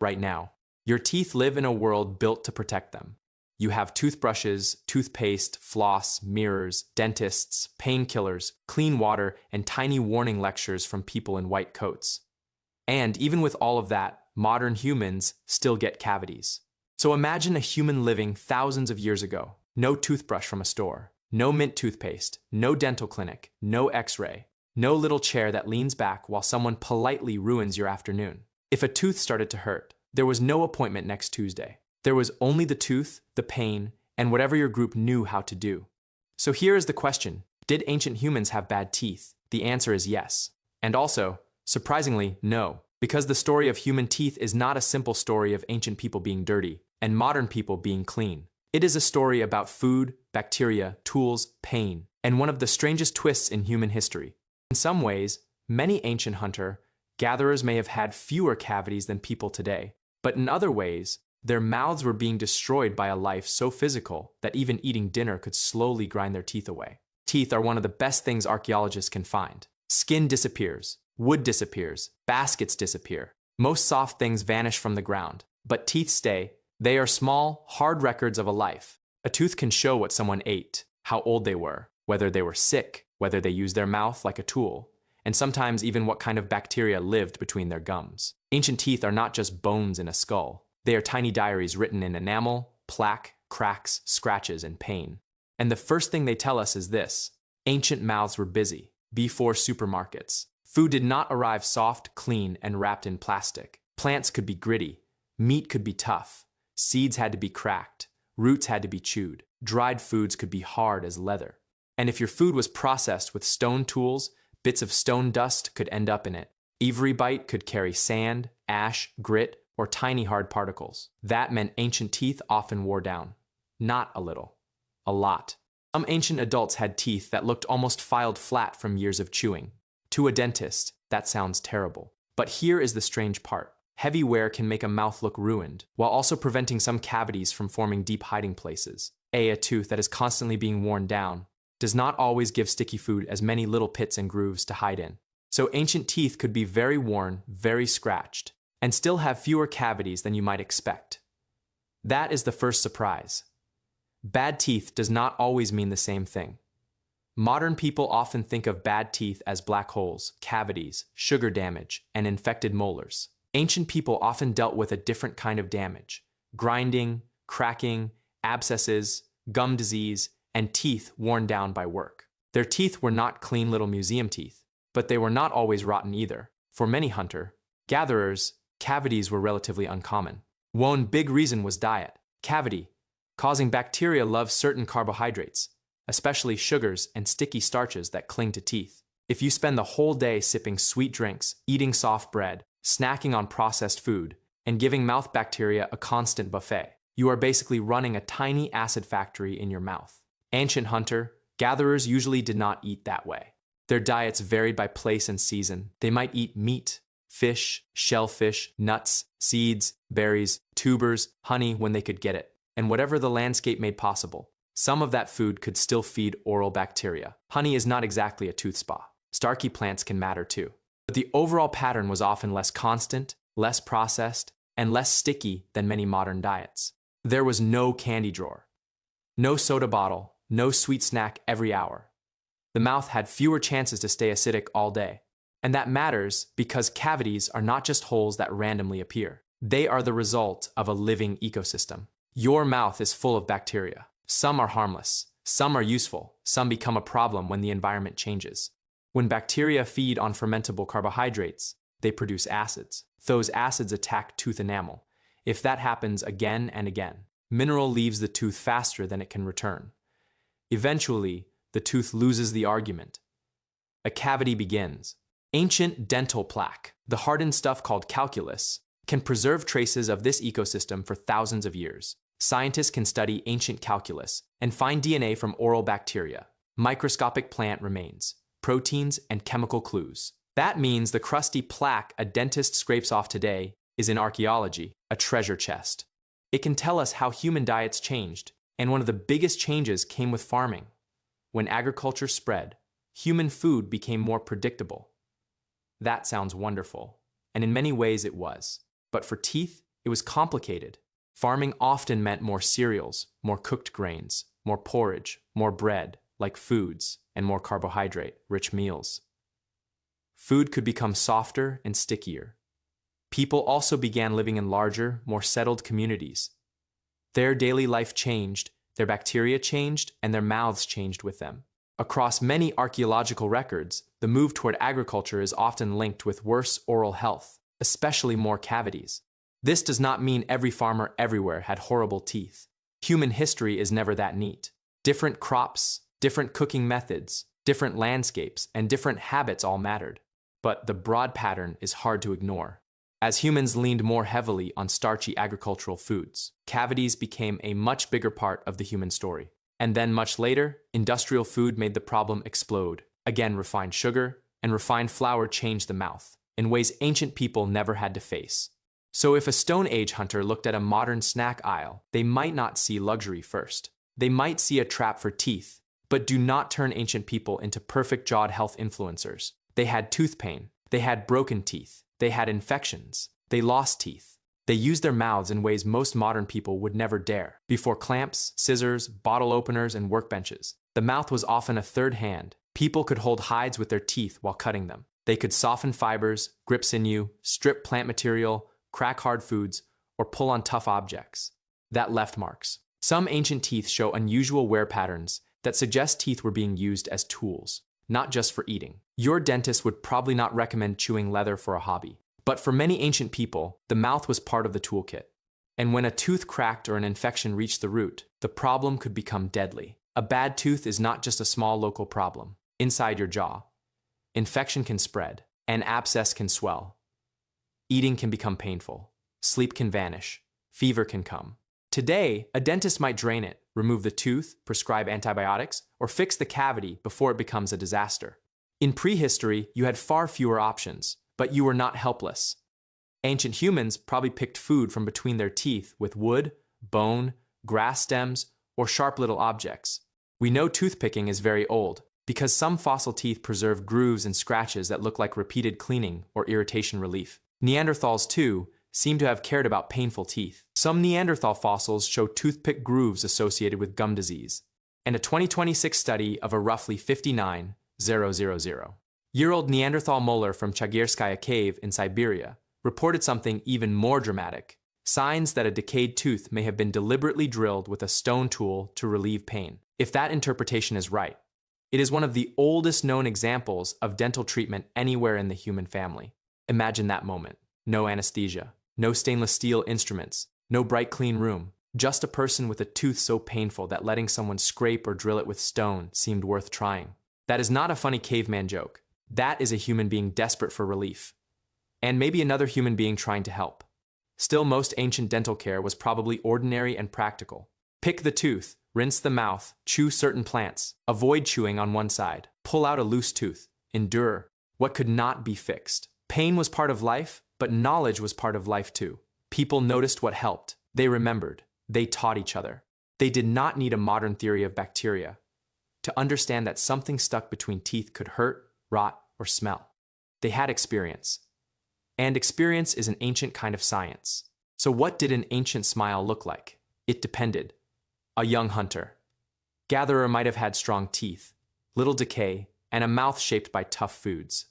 right now. Your teeth live in a world built to protect them. You have toothbrushes, toothpaste, floss, mirrors, dentists, painkillers, clean water, and tiny warning lectures from people in white coats. And even with all of that, modern humans still get cavities. So imagine a human living thousands of years ago. No toothbrush from a store, no mint toothpaste, no dental clinic, no x-ray, no little chair that leans back while someone politely ruins your afternoon. If a tooth started to hurt, there was no appointment next Tuesday. There was only the tooth, the pain, and whatever your group knew how to do. So here is the question. Did ancient humans have bad teeth? The answer is yes. And also, surprisingly, no. Because the story of human teeth is not a simple story of ancient people being dirty and modern people being clean. It is a story about food, bacteria, tools, pain, and one of the strangest twists in human history. In some ways, many ancient hunter-gatherers may have had fewer cavities than people today, but in other ways, their mouths were being destroyed by a life so physical that even eating dinner could slowly grind their teeth away. Teeth are one of the best things archaeologists can find. Skin disappears, wood disappears, baskets disappear. Most soft things vanish from the ground, but teeth stay. They are small, hard records of a life. A tooth can show what someone ate, how old they were, whether they were sick, whether they used their mouth like a tool, and sometimes even what kind of bacteria lived between their gums. Ancient teeth are not just bones in a skull. They are tiny diaries written in enamel, plaque, cracks, scratches, and pain. And the first thing they tell us is this: ancient mouths were busy. Before supermarkets, food did not arrive soft, clean, and wrapped in plastic. Plants could be gritty. Meat could be tough. Seeds had to be cracked. Roots had to be chewed. Dried foods could be hard as leather. And if your food was processed with stone tools, bits of stone dust could end up in it. Every bite could carry sand, ash, grit, or tiny hard particles. That meant ancient teeth often wore down. Not a little. A lot. Some ancient adults had teeth that looked almost filed flat from years of chewing. To a dentist, that sounds terrible. But here is the strange part. Heavy wear can make a mouth look ruined, while also preventing some cavities from forming deep hiding places. A tooth that is constantly being worn down does not always give sticky food as many little pits and grooves to hide in. So ancient teeth could be very worn, very scratched, and still have fewer cavities than you might expect. That is the first surprise. Bad teeth does not always mean the same thing. Modern people often think of bad teeth as black holes, cavities, sugar damage, and infected molars. Ancient people often dealt with a different kind of damage: grinding, cracking, abscesses, gum disease, and teeth worn down by work. Their teeth were not clean little museum teeth, but they were not always rotten either. For many hunter-gatherers, cavities were relatively uncommon. One big reason was diet. Cavity, causing bacteria love certain carbohydrates, especially sugars and sticky starches that cling to teeth. If you spend the whole day sipping sweet drinks, eating soft bread, snacking on processed food, and giving mouth bacteria a constant buffet, you are basically running a tiny acid factory in your mouth. Ancient hunter-gatherers usually did not eat that way. Their diets varied by place and season. They might eat meat, fish, shellfish, nuts, seeds, berries, tubers, honey when they could get it, and whatever the landscape made possible. Some of that food could still feed oral bacteria. Honey is not exactly a tooth spa. Starchy plants can matter too. But the overall pattern was often less constant, less processed, and less sticky than many modern diets. There was no candy drawer, no soda bottle, no sweet snack every hour. The mouth had fewer chances to stay acidic all day. And that matters because cavities are not just holes that randomly appear. They are the result of a living ecosystem. Your mouth is full of bacteria. Some are harmless, some are useful, some become a problem when the environment changes. When bacteria feed on fermentable carbohydrates, they produce acids. Those acids attack tooth enamel. If that happens again and again, mineral leaves the tooth faster than it can return. Eventually, the tooth loses the argument. A cavity begins. Ancient dental plaque, the hardened stuff called calculus, can preserve traces of this ecosystem for thousands of years. Scientists can study ancient calculus and find DNA from oral bacteria, microscopic plant remains, proteins, and chemical clues. That means the crusty plaque a dentist scrapes off today is in archaeology, a treasure chest. It can tell us how human diets changed, and one of the biggest changes came with farming. When agriculture spread, human food became more predictable. That sounds wonderful, and in many ways it was. But for teeth, It was complicated. Farming often meant more cereals, more cooked grains, more porridge, more bread, like foods, and more carbohydrate-rich meals. Food could become softer and stickier. People also began living in larger, more settled communities. Their daily life changed, their bacteria changed, and their mouths changed with them. Across many archaeological records, the move toward agriculture is often linked with worse oral health, especially more cavities. This does not mean every farmer everywhere had horrible teeth. Human history is never that neat. Different crops, different cooking methods, different landscapes, and different habits all mattered. But the broad pattern is hard to ignore. As humans leaned more heavily on starchy agricultural foods, cavities became a much bigger part of the human story. And then much later, industrial food made the problem explode. Again, refined sugar and refined flour changed the mouth in ways ancient people never had to face. So if a Stone Age hunter looked at a modern snack aisle, they might not see luxury first. They might see a trap for teeth, but do not turn ancient people into perfect-jawed health influencers. They had tooth pain. They had broken teeth. They had infections. They lost teeth. They used their mouths in ways most modern people would never dare. Before clamps, scissors, bottle openers, and workbenches, the mouth was often a third hand. People could hold hides with their teeth while cutting them. They could soften fibers, grip sinew, strip plant material, crack hard foods, or pull on tough objects. That left marks. Some ancient teeth show unusual wear patterns that suggest teeth were being used as tools, not just for eating. Your dentist would probably not recommend chewing leather for a hobby. But for many ancient people, the mouth was part of the toolkit. And when a tooth cracked or an infection reached the root, the problem could become deadly. A bad tooth is not just a small local problem. Inside your jaw, infection can spread, an abscess can swell. Eating can become painful. Sleep can vanish. Fever can come. Today, a dentist might drain it, remove the tooth, prescribe antibiotics, or fix the cavity before it becomes a disaster. In prehistory, you had far fewer options, but you were not helpless. Ancient humans probably picked food from between their teeth with wood, bone, grass stems, or sharp little objects. We know toothpicking is very old because some fossil teeth preserve grooves and scratches that look like repeated cleaning or irritation relief. Neanderthals, too, seem to have cared about painful teeth. Some Neanderthal fossils show toothpick grooves associated with gum disease. And a 2026 study of a roughly 59,000-year-old Neanderthal molar from Chagirskaya cave in Siberia reported something even more dramatic: signs that a decayed tooth may have been deliberately drilled with a stone tool to relieve pain. If that interpretation is right, it is one of the oldest known examples of dental treatment anywhere in the human family. Imagine that moment. No anesthesia, no stainless steel instruments, no bright clean room, just a person with a tooth so painful that letting someone scrape or drill it with stone seemed worth trying. That is not a funny caveman joke. That is a human being desperate for relief. And maybe another human being trying to help. Still, most ancient dental care was probably ordinary and practical. Pick the tooth, rinse the mouth, chew certain plants, avoid chewing on one side, pull out a loose tooth, endure what could not be fixed. Pain was part of life, but knowledge was part of life too. People noticed what helped. They remembered. They taught each other. They did not need a modern theory of bacteria to understand that something stuck between teeth could hurt, rot, or smell. They had experience. And experience is an ancient kind of science. So what did an ancient smile look like? It depended. A young hunter. Gatherer might have had strong teeth, little decay, and a mouth shaped by tough foods.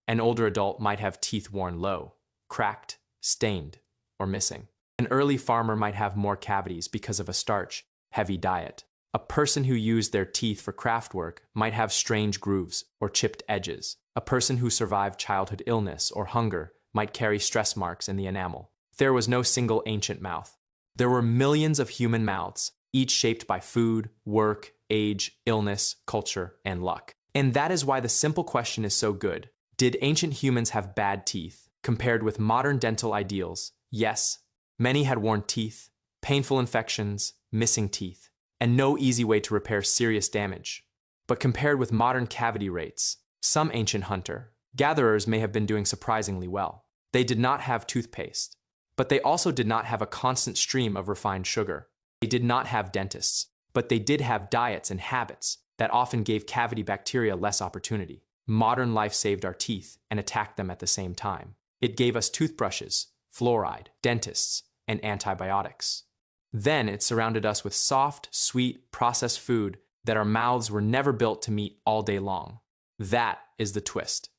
An older adult might have teeth worn low, cracked, stained, or missing. An early farmer might have more cavities because of a starch-heavy diet. A person who used their teeth for craft work might have strange grooves or chipped edges. A person who survived childhood illness or hunger might carry stress marks in the enamel. There was no single ancient mouth. There were millions of human mouths, each shaped by food, work, age, illness, culture, and luck. And that is why the simple question is so good. Did ancient humans have bad teeth? Compared with modern dental ideals, yes. Many had worn teeth, painful infections, missing teeth, and no easy way to repair serious damage. But compared with modern cavity rates, some ancient hunter-gatherers may have been doing surprisingly well. They did not have toothpaste, but they also did not have a constant stream of refined sugar. They did not have dentists, but they did have diets and habits that often gave cavity bacteria less opportunity. Modern life saved our teeth and attacked them at the same time. It gave us toothbrushes, fluoride, dentists, and antibiotics. Then it surrounded us with soft, sweet, processed food that our mouths were never built to meet all day long. That is the twist.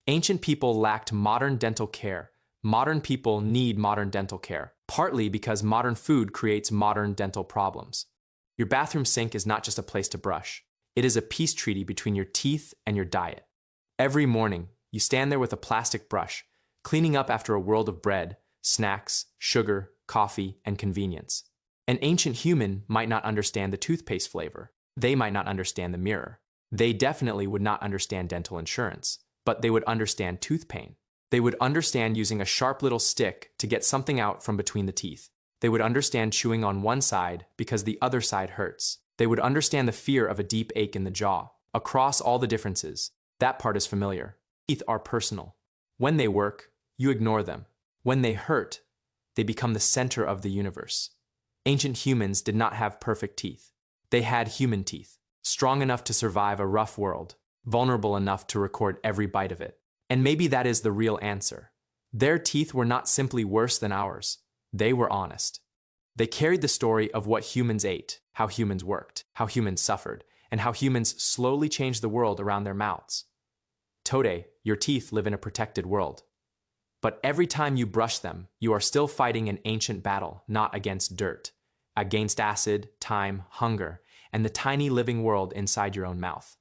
Ancient people lacked modern dental care. Modern people need modern dental care, partly because modern food creates modern dental problems. Your bathroom sink is not just a place to brush. It is a peace treaty between your teeth and your diet. Every morning, you stand there with a plastic brush, cleaning up after a world of bread, snacks, sugar, coffee, and convenience. An ancient human might not understand the toothpaste flavor. They might not understand the mirror. They definitely would not understand dental insurance, but they would understand tooth pain. They would understand using a sharp little stick to get something out from between the teeth. They would understand chewing on one side because the other side hurts. They would understand the fear of a deep ache in the jaw. Across all the differences, that part is familiar. Teeth are personal. When they work, you ignore them. When they hurt, they become the center of the universe. Ancient humans did not have perfect teeth. They had human teeth, strong enough to survive a rough world, vulnerable enough to record every bite of it. And maybe that is the real answer. Their teeth were not simply worse than ours. They were honest. They carried the story of what humans ate, how humans worked, how humans suffered, and how humans slowly changed the world around their mouths. Today, your teeth live in a protected world. But every time you brush them, you are still fighting an ancient battle, not against dirt, against acid, time, hunger, and the tiny living world inside your own mouth.